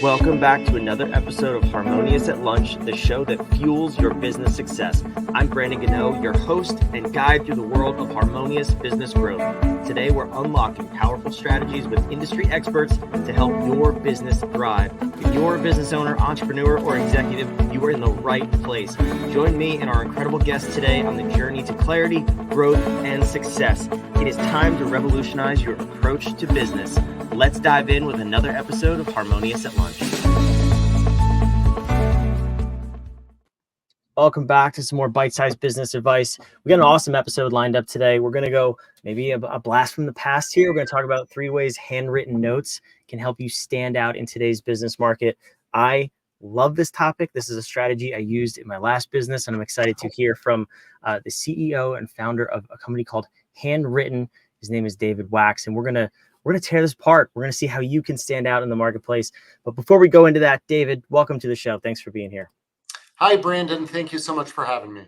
Welcome back to another episode of Harmonious at Lunch, the show that fuels your business success. I'm Brandon Gano, your host and guide through the world of harmonious business growth. Today, we're unlocking powerful strategies with industry experts to help your business thrive. If you're a business owner, entrepreneur, or executive, you are in the right place. Join me and our incredible guests today on the journey to clarity, growth, and success. It is time to revolutionize your approach to business. Let's dive in with another episode of Harmonious at Lunch. Welcome back to some more bite-sized business advice. We got an awesome episode lined up today. We're going to go maybe a blast from the past here. We're going to talk about 3 ways handwritten notes can help you stand out in today's business market. I love this topic. This is a strategy I used in my last business, and I'm excited to hear from the CEO and founder of a company called Handwritten. His name is David Wachs, and we're going to tear this apart. We're going to see how you can stand out in the marketplace. But before we go into that, David, welcome to the show. Thanks for being here. Hi, Brandon. Thank you so much for having me.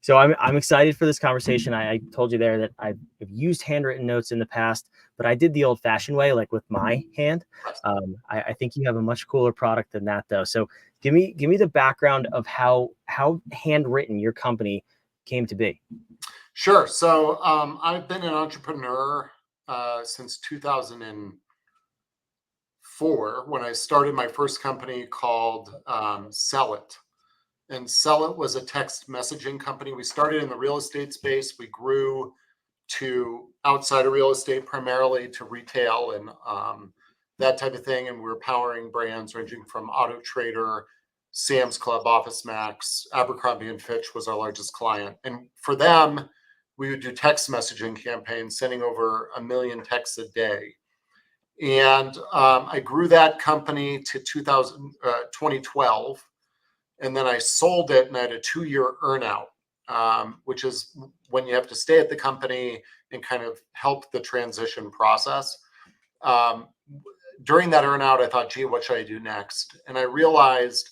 So I'm excited for this conversation. I told you there that I've used handwritten notes in the past, but I did the old-fashioned way, like with my hand. I think you have a much cooler product than that, though. So give me the background of how Handwritten, your company, came to be. Sure. So I've been an entrepreneur since 2004 when I started my first company called Sell It. And Sell It was a text messaging company. We started in the real estate space. We grew to outside of real estate, primarily to retail and that type of thing. And we were powering brands ranging from Auto Trader, Sam's Club, Office Max, Abercrombie and Fitch was our largest client. And for them, we would do text messaging campaigns, sending over 1 million texts a day. And I grew that company to 2012. And then I sold it and I had a 2-year earnout, which is when you have to stay at the company and kind of help the transition process. During that earnout, I thought, gee, what should I do next? And I realized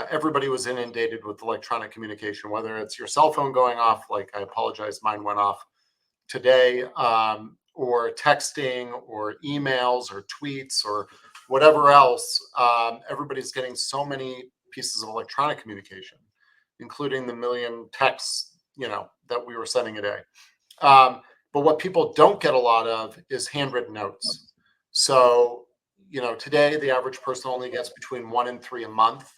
everybody was inundated with electronic communication, whether it's your cell phone going off, like I apologize, mine went off today, or texting or emails or tweets or whatever else. Everybody's getting so many pieces of electronic communication, including the 1 million texts, that we were sending a day. But what people don't get a lot of is handwritten notes. So, today the average person only gets between 1 and 3 a month.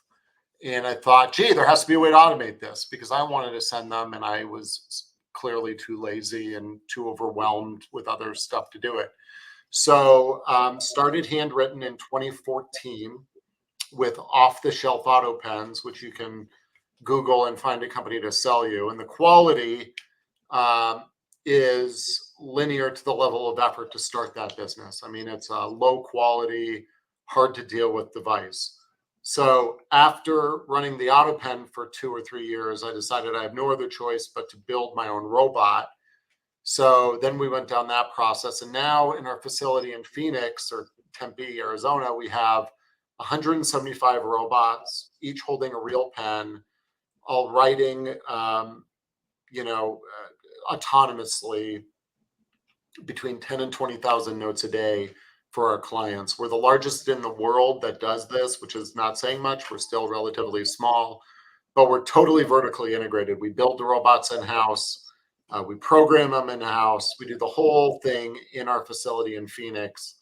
And I thought, gee, there has to be a way to automate this because I wanted to send them and I was clearly too lazy and too overwhelmed with other stuff to do it. So started Handwritten in 2014 with off-the-shelf auto pens, which you can Google and find a company to sell you. And the quality is linear to the level of effort to start that business. I mean, it's a low quality, hard to deal with device. So after running the auto pen for 2 or 3 years, I decided I have no other choice but to build my own robot. So then we went down that process. And now in our facility in Phoenix or Tempe, Arizona, we have 175 robots, each holding a real pen, all writing, autonomously between 10 and 20,000 notes a day for our clients. We're the largest in the world that does this, which is not saying much. We're still relatively small, but we're totally vertically integrated. We build the robots in-house. We program them in-house. We do the whole thing in our facility in Phoenix.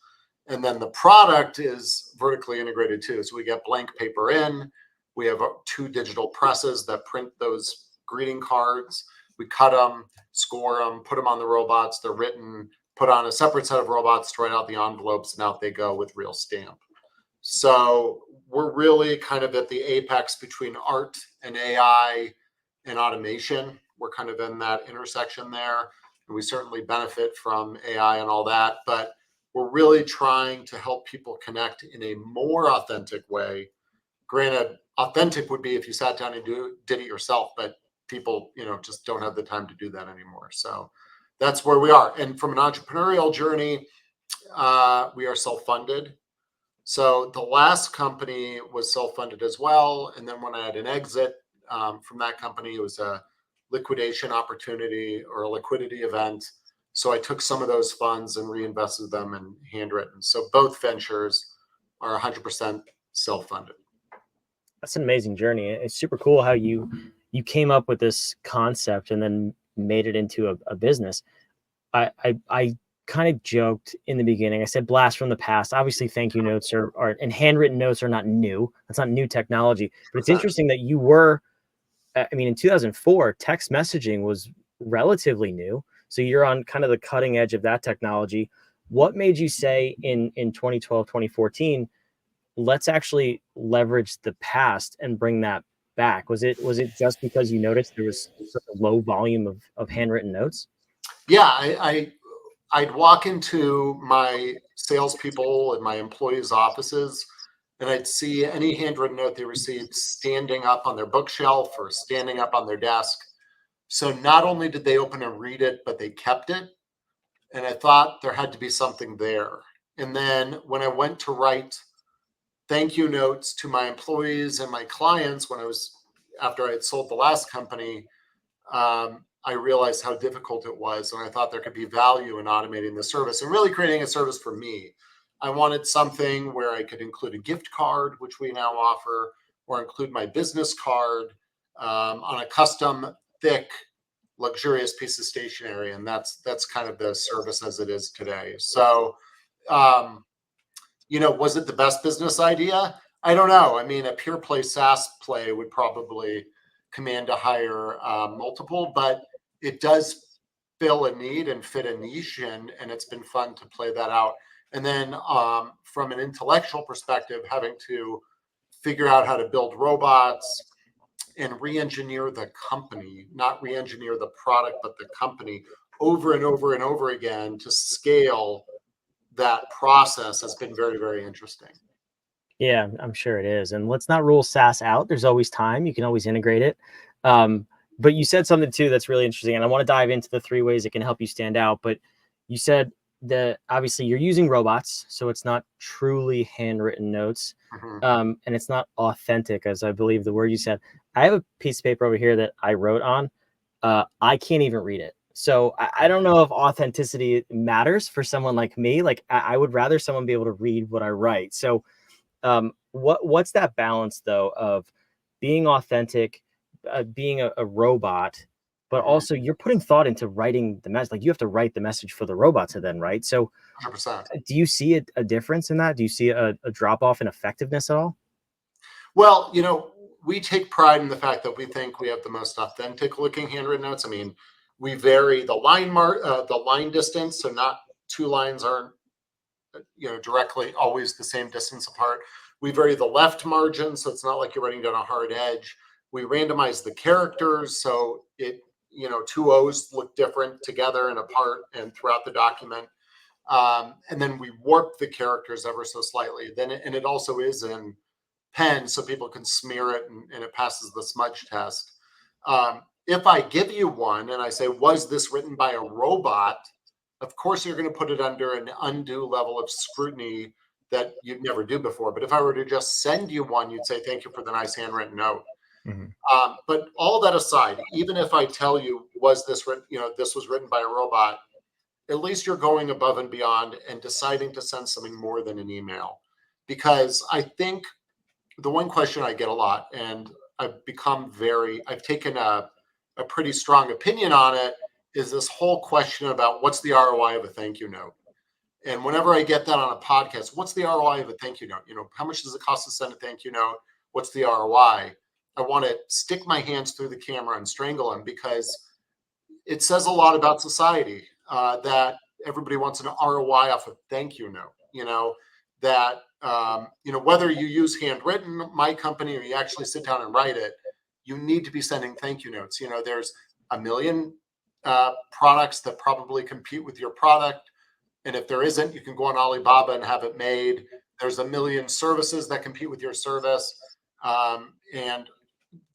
And then the product is vertically integrated too. So we get blank paper in. We have 2 digital presses that print those greeting cards. We cut them, score them, put them on the robots. They're written, put on a separate set of robots to write out the envelopes, and out they go with real stamp. So we're really kind of at the apex between art and AI and automation. We're kind of in that intersection there. And we certainly benefit from AI and all that. But we're really trying to help people connect in a more authentic way. Granted, authentic would be if you sat down and did it yourself, but people, just don't have the time to do that anymore. So that's where we are. And from an entrepreneurial journey, we are self-funded. So the last company was self-funded as well. And then when I had an exit from that company, it was a liquidation opportunity or a liquidity event. So I took some of those funds and reinvested them in Handwritten. So both ventures are 100% self-funded. That's an amazing journey. It's super cool how you came up with this concept and then made it into a business. I kind of joked in the beginning. I said blast from the past. Obviously, thank you notes are and handwritten notes are not new. That's not new technology. But it's interesting that you were. I mean, in 2004, text messaging was relatively new. So you're on kind of the cutting edge of that technology. What made you say in 2012, 2014? Let's actually leverage the past and bring that back. Was it just because you noticed there was such a low volume of handwritten notes? Yeah, I'd walk into my salespeople and my employees' offices, and I'd see any handwritten note they received standing up on their bookshelf or standing up on their desk. So not only did they open and read it, but they kept it. And I thought there had to be something there. And then when I went to write thank you notes to my employees and my clients after I had sold the last company, I realized how difficult it was. And I thought there could be value in automating the service and really creating a service for me. I wanted something where I could include a gift card, which we now offer, or include my business card on a custom, thick, luxurious piece of stationery. And that's kind of the service as it is today. So, was it the best business idea? I don't know. I mean, a pure play SaaS play would probably command a higher multiple, but it does fill a need and fit a niche, and it's been fun to play that out. And then from an intellectual perspective, having to figure out how to build robots and re-engineer the company, not re-engineer the product, but the company over and over and over again to scale that process has been very, very interesting. Yeah, I'm sure it is. And let's not rule SaaS out. There's always time. You can always integrate it. But you said something too that's really interesting. And I want to dive into the 3 ways it can help you stand out. But you said that obviously you're using robots, so it's not truly handwritten notes. And it's not authentic, as I believe the word you said. I have a piece of paper over here that I wrote on. I can't even read it. So I don't know if authenticity matters for someone like me. Like I would rather someone be able to read what I write. So what's that balance though of being authentic, being a robot, but also you're putting thought into writing the message. Like you have to write the message for the robot to then write. So 100%. do you see a difference in that? Do you see a drop off in effectiveness at all? Well, we take pride in the fact that we think we have the most authentic looking handwritten notes. I mean, we vary the line distance, so not 2 lines aren't directly always the same distance apart. We vary the left margin, so it's not like you're writing down a hard edge. We randomize the characters, so 2 O's look different together and apart and throughout the document. And then we warp the characters ever so slightly. And it also is in pen, so people can smear it and it passes the smudge test. If I give you one and I say, was this written by a robot? Of course, you're going to put it under an undue level of scrutiny that you'd never do before. But if I were to just send you one, you'd say, thank you for the nice handwritten note. But all that aside, even if I tell you, was this written, this was written by a robot, at least you're going above and beyond and deciding to send something more than an email. Because I think the one question I get a lot, and I've taken a pretty strong opinion on it, is this whole question about what's the ROI of a thank you note. And whenever I get that on a podcast, what's the ROI of a thank you note? How much does it cost to send a thank you note? What's the ROI? I want to stick my hands through the camera and strangle them, because it says a lot about society that everybody wants an ROI off a thank you note. That whether you use Handwritten, my company, or you actually sit down and write it, you need to be sending thank you notes. There's a million products that probably compete with your product. And if there isn't, you can go on Alibaba and have it made. There's a million services that compete with your service. And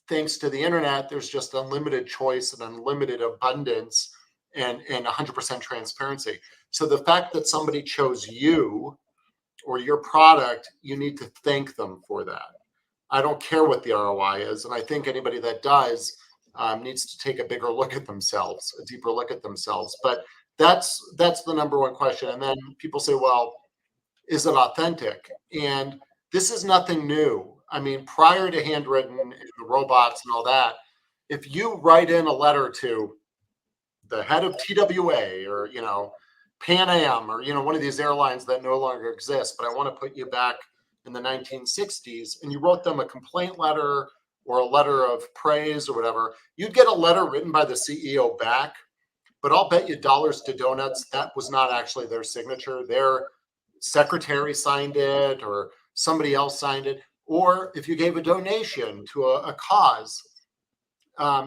thanks to the internet, there's just unlimited choice and unlimited abundance and 100% transparency. So the fact that somebody chose you or your product, you need to thank them for that. I don't care what the ROI is. And I think anybody that does needs to take a bigger look at themselves, a deeper look at themselves. But that's the number one question. And then people say, well, is it authentic? And this is nothing new. I mean, prior to Handwritten and the robots and all that, if you write in a letter to the head of TWA or, Pan Am or, one of these airlines that no longer exists, but I want to put you back in the 1960s, and you wrote them a complaint letter or a letter of praise or whatever, you'd get a letter written by the CEO back, but I'll bet you dollars to donuts that was not actually their signature. Their secretary signed it or somebody else signed it. Or if you gave a donation to a cause,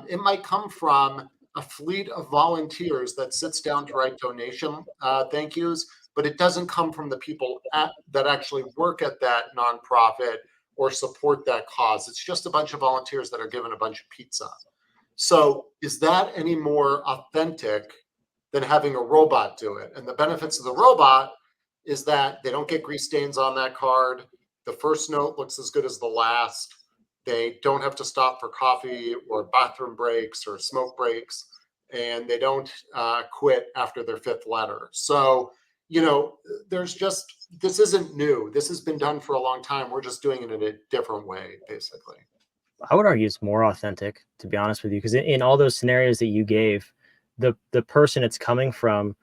it might come from a fleet of volunteers that sits down to write donation thank yous, but it doesn't come from the people that actually work at that nonprofit or support that cause. It's just a bunch of volunteers that are given a bunch of pizza. So is that any more authentic than having a robot do it? And the benefits of the robot is that they don't get grease stains on that card. The first note looks as good as the last. They don't have to stop for coffee or bathroom breaks or smoke breaks, and they don't quit after their fifth letter. So, this isn't new. This has been done for a long time. We're just doing it in a different way, basically. I would argue it's more authentic, to be honest with you, because in all those scenarios that you gave, the person it's coming from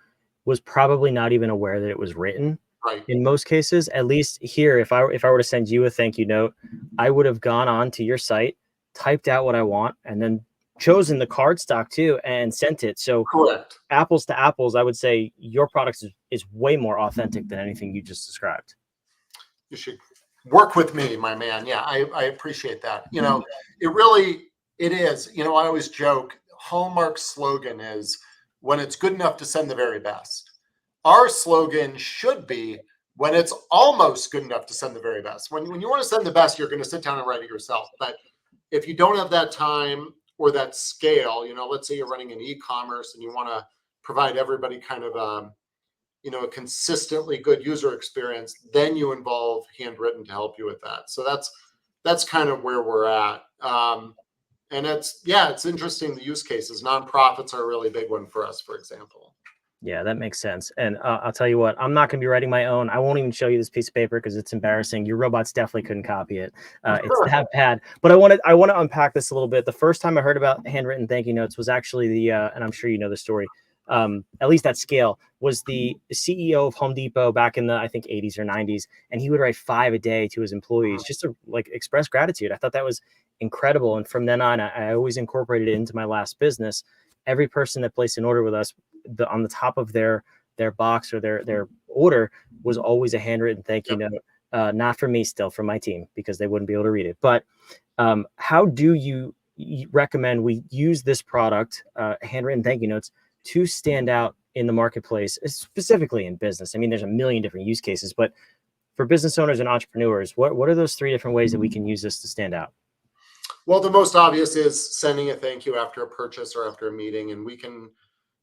was probably not even aware that it was written. Right. In most cases, at least here, if I were to send you a thank you note, I would have gone on to your site, typed out what I want, and then chosen the card stock too and sent it. So Correct. apples to apples, I would say your product is way more authentic than anything you just described. You should work with me, my man. Yeah, I appreciate that. It is. I always joke, Hallmark's slogan is when it's good enough to send the very best. Our slogan should be when it's almost good enough to send the very best. When you want to send the best, you're going to sit down and write it yourself. But if you don't have that time or that scale, let's say you're running an e-commerce and you want to provide everybody kind of a consistently good user experience, then you involve Handwritten to help you with that. So that's kind of where we're at. And it's interesting, the use cases. Nonprofits are a really big one for us, for example. Yeah, that makes sense. And I'll tell you what, I'm not going to be writing my own. I won't even show you this piece of paper because it's embarrassing. Your robots definitely couldn't copy it. It's that bad. But I want to unpack this a little bit. The first time I heard about handwritten thank you notes was actually and I'm sure you know the story, at least that scale, was the CEO of Home Depot back in the, I think, 80s or 90s. And he would write 5 a day to his employees just to express gratitude. I thought that was incredible. And from then on, I always incorporated it into my last business. Every person that placed an order with us, on the top of their box or their order was always a handwritten thank you note. Not for me, still from my team, because they wouldn't be able to read it. But how do you recommend we use this product, handwritten thank you notes, to stand out in the marketplace, specifically in business? I mean, there's a million different use cases, but for business owners and entrepreneurs, what are those 3 different ways that we can use this to stand out? Well, the most obvious is sending a thank you after a purchase or after a meeting. And we can,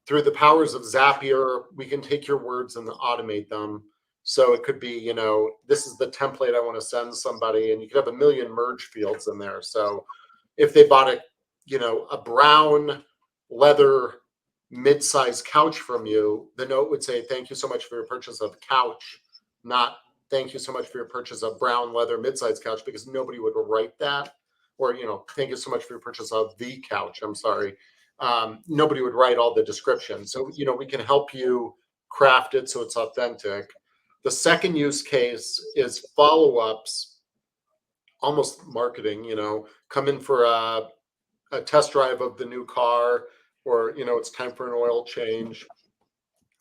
through the powers of Zapier, we can take your words and automate them. So it could be, this is the template I want to send somebody, and you could have a million merge fields in there. So if they bought a brown leather mid-size couch from you, the note would say, thank you so much for your purchase of couch, not thank you so much for your purchase of brown leather mid-size couch, because nobody would write that. Or, thank you so much for your purchase of the couch. I'm sorry. Nobody would write all the description. So, we can help you craft it so it's authentic. The second use case is follow-ups, almost marketing, come in for a test drive of the new car, or, it's time for an oil change,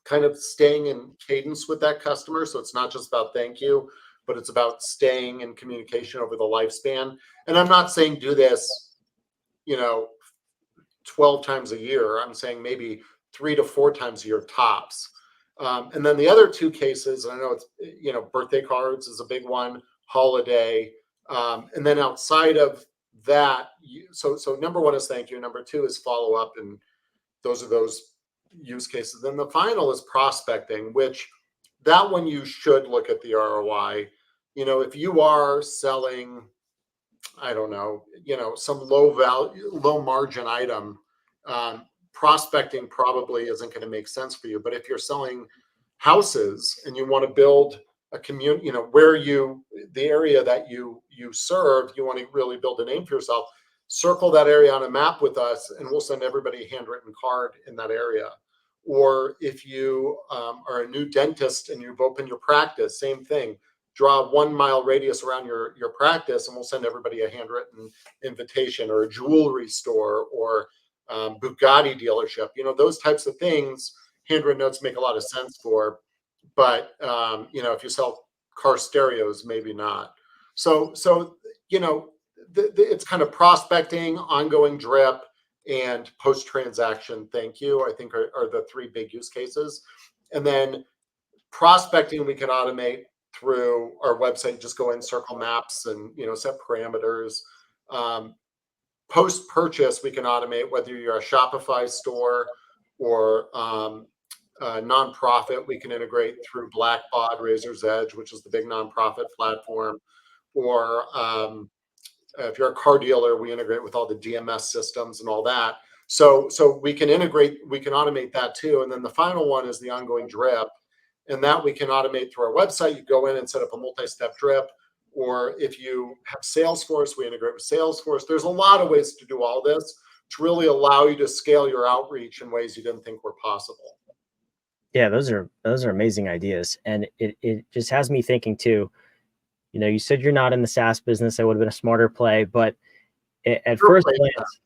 kind of staying in cadence with that customer. So it's not just about thank you, but it's about staying in communication over the lifespan. And I'm not saying do this, 12 times a year. I'm saying maybe 3 to 4 times a year tops. And then the other 2 cases, I know it's, birthday cards is a big one, holiday. And then outside of that, so number 1 is thank you. Number 2 is follow up. And those are those use cases. Then the final is prospecting, which that one you should look at the ROI. If you are selling, I don't know, some low margin item, prospecting probably isn't going to make sense for you. But if you're selling houses and you want to build community, where the area that you serve, you want to really build a name for yourself, circle that area on a map with us, and we'll send everybody a handwritten card in that area. Or if you are a new dentist and you've opened your practice, same thing. Draw a 1 mile radius around your practice, and we'll send everybody a handwritten invitation. Or a jewelry store, or Bugatti dealership. Those types of things, handwritten notes make a lot of sense for. But if you sell car stereos, maybe not. So it's kind of prospecting, ongoing drip, and post-transaction thank you, I think are the three big use cases. And then prospecting we can automate through our website. Just go in, circle maps, and set parameters. Post-purchase we can automate, whether you're a Shopify store or nonprofit. We can integrate through Blackbaud, Razor's Edge, which is the big nonprofit platform. Or if you're a car dealer, we integrate with all the DMS systems and all that. So we can automate that too. And then the final one is the ongoing drip, and that we can automate through our website. You go in and set up a multi-step drip. Or if you have Salesforce, we integrate with Salesforce. There's a lot of ways to do all this to really allow you to scale your outreach in ways you didn't think were possible. Yeah, those are amazing ideas. And it just has me thinking too, you said you're not in the SaaS business. That would have been a smarter play, but at first glance,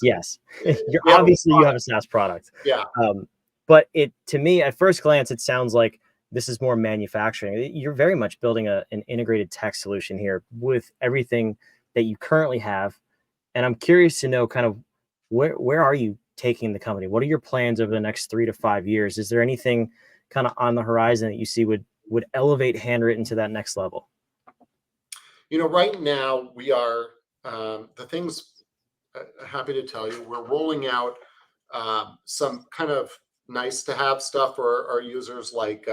yes. You're obviously you have a SaaS product. Yeah. But to me, at first glance, it sounds like this is more manufacturing. You're very much building an integrated tech solution here with everything that you currently have. And I'm curious to know kind of where are you taking the company? What are your plans over the next 3 to 5 years? Is there anything kind of on the horizon that you see would elevate Handwritten to that next level? Right now we are the things. Happy to tell you, we're rolling out some kind of nice to have stuff for our users. Like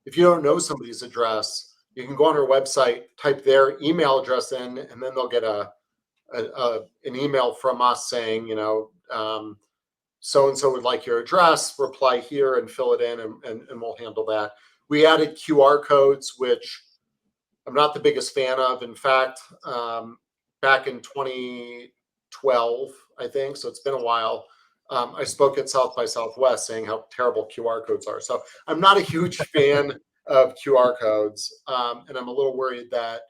if you don't know somebody's address, you can go on our website, type their email address in, and then they'll get an email from us saying, so-and-so would like your address, reply here and fill it in, and we'll handle that. We added QR codes, which I'm not the biggest fan of. In fact, back in 2012, I think, so it's been a while, I spoke at South by Southwest saying how terrible QR codes are. So I'm not a huge fan of QR codes. And I'm a little worried that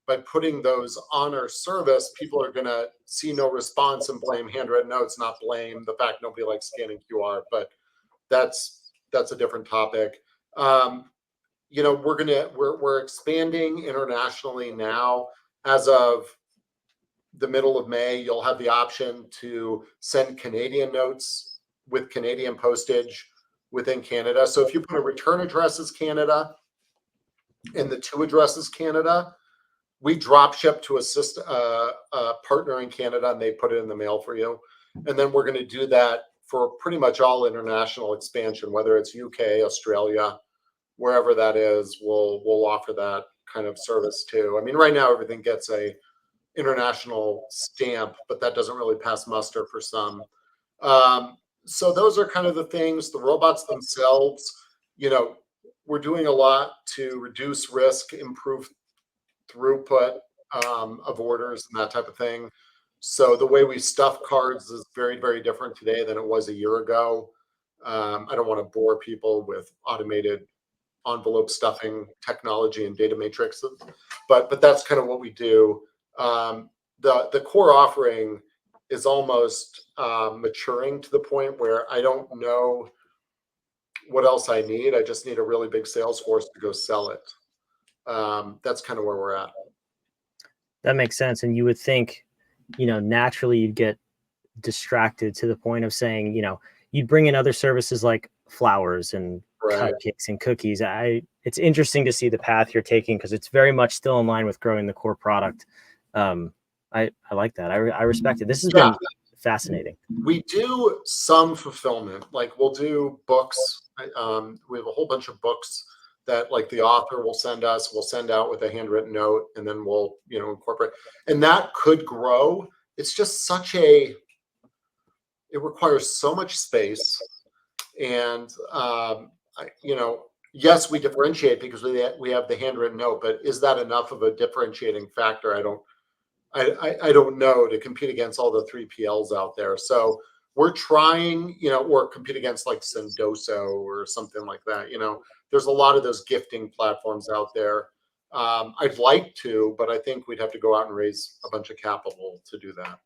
by putting those on our service, people are going to see no response and blame handwritten notes, not blame the fact nobody likes scanning QR. But that's a different topic. We're expanding internationally now. As of the middle of May, you'll have the option to send Canadian notes with Canadian postage within Canada. So if you put a return address as Canada and the to address is Canada, we drop ship to a partner in Canada, and they put it in the mail for you. And then we're going to do that for pretty much all international expansion, whether it's UK, Australia, wherever that is. We'll offer that kind of service too. I mean, right now everything gets a international stamp, but that doesn't really pass muster for some. So those are kind of the things. The robots themselves, we're doing a lot to reduce risk, improve throughput of orders and that type of thing. So the way we stuff cards is very, very different today than it was a year ago. I don't want to bore people with automated envelope stuffing technology and data matrix, but that's kind of what we do. The core offering is almost maturing to the point where I don't know what else I need. I just need a really big sales force to go sell it. That's kind of where we're at. That makes sense. And you would think, naturally you'd get distracted to the point of saying, you'd bring in other services like flowers and cupcakes and cookies. It's interesting to see the path you're taking because it's very much still in line with growing the core product. I like that. I respect it. This has been fascinating. We do some fulfillment. Like we'll do books. We have a whole bunch of books that like the author will send us. We'll send out with a handwritten note, and then we'll incorporate. And that could grow. It's just it requires so much space, and yes, we differentiate because we have the handwritten note, but is that enough of a differentiating factor? I don't know, to compete against all the 3PLs out there. So we're trying, or compete against like Sendoso or something like that. There's a lot of those gifting platforms out there. I'd like to, but I think we'd have to go out and raise a bunch of capital to do that.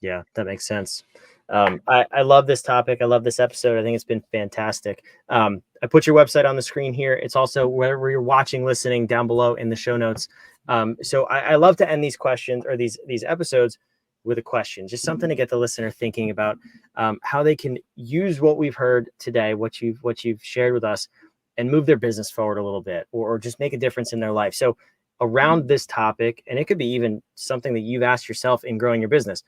Yeah, that makes sense. I love this topic. I love this episode. I think it's been fantastic. I put your website on the screen here. It's also wherever you're watching, listening, down below in the show notes. So I love to end these questions or these episodes with a question, just something to get the listener thinking about how they can use what we've heard today, what you've shared with us, and move their business forward a little bit, or just make a difference in their life. So around this topic, and it could be even something that you've asked yourself in growing your business.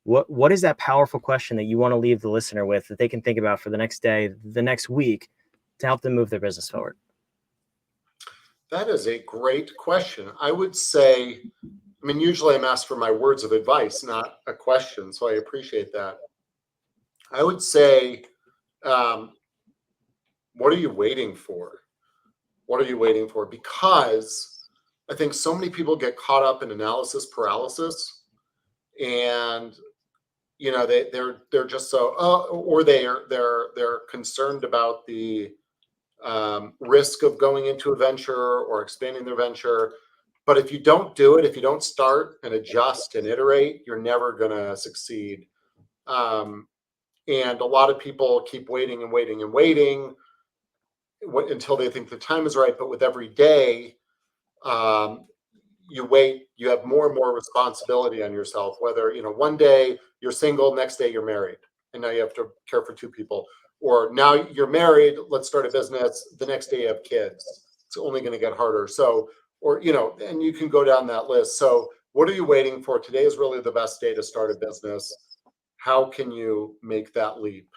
What is that powerful question that you want to leave the listener with that they can think about for the next day, the next week, to help them move their business forward? That is a great question. I would say, usually I'm asked for my words of advice, not a question. So I appreciate that. I would say, what are you waiting for? What are you waiting for? Because I think so many people get caught up in analysis paralysis, and they're just so, or they're concerned about the risk of going into a venture or expanding their venture. But if you don't do it, if you don't start and adjust and iterate, you're never going to succeed. And a lot of people keep waiting and waiting and waiting until they think the time is right. But with every day, you wait, you have more and more responsibility on yourself. Whether, one day you're single, next day you're married, and now you have to care for two people. Or now you're married, let's start a business. The next day you have kids. It's only going to get harder. So, and you can go down that list. So what are you waiting for? Today is really the best day to start a business. How can you make that leap?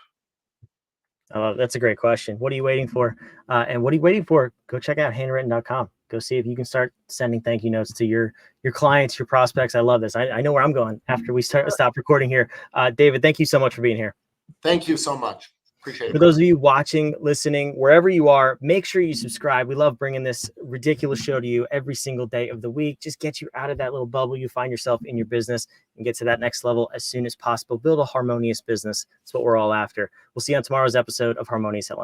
That's a great question. What are you waiting for? And what are you waiting for? Go check out handwritten.com. Go see if you can start sending thank you notes to your clients, your prospects. I love this. I know where I'm going after we stop recording here. David, thank you so much for being here. Thank you so much. Appreciate it. For those of you watching, listening, wherever you are, make sure you subscribe. We love bringing this ridiculous show to you every single day of the week. Just get you out of that little bubble you find yourself in your business and get to that next level as soon as possible. Build a harmonious business. That's what we're all after. We'll see you on tomorrow's episode of Harmonious at Lunch.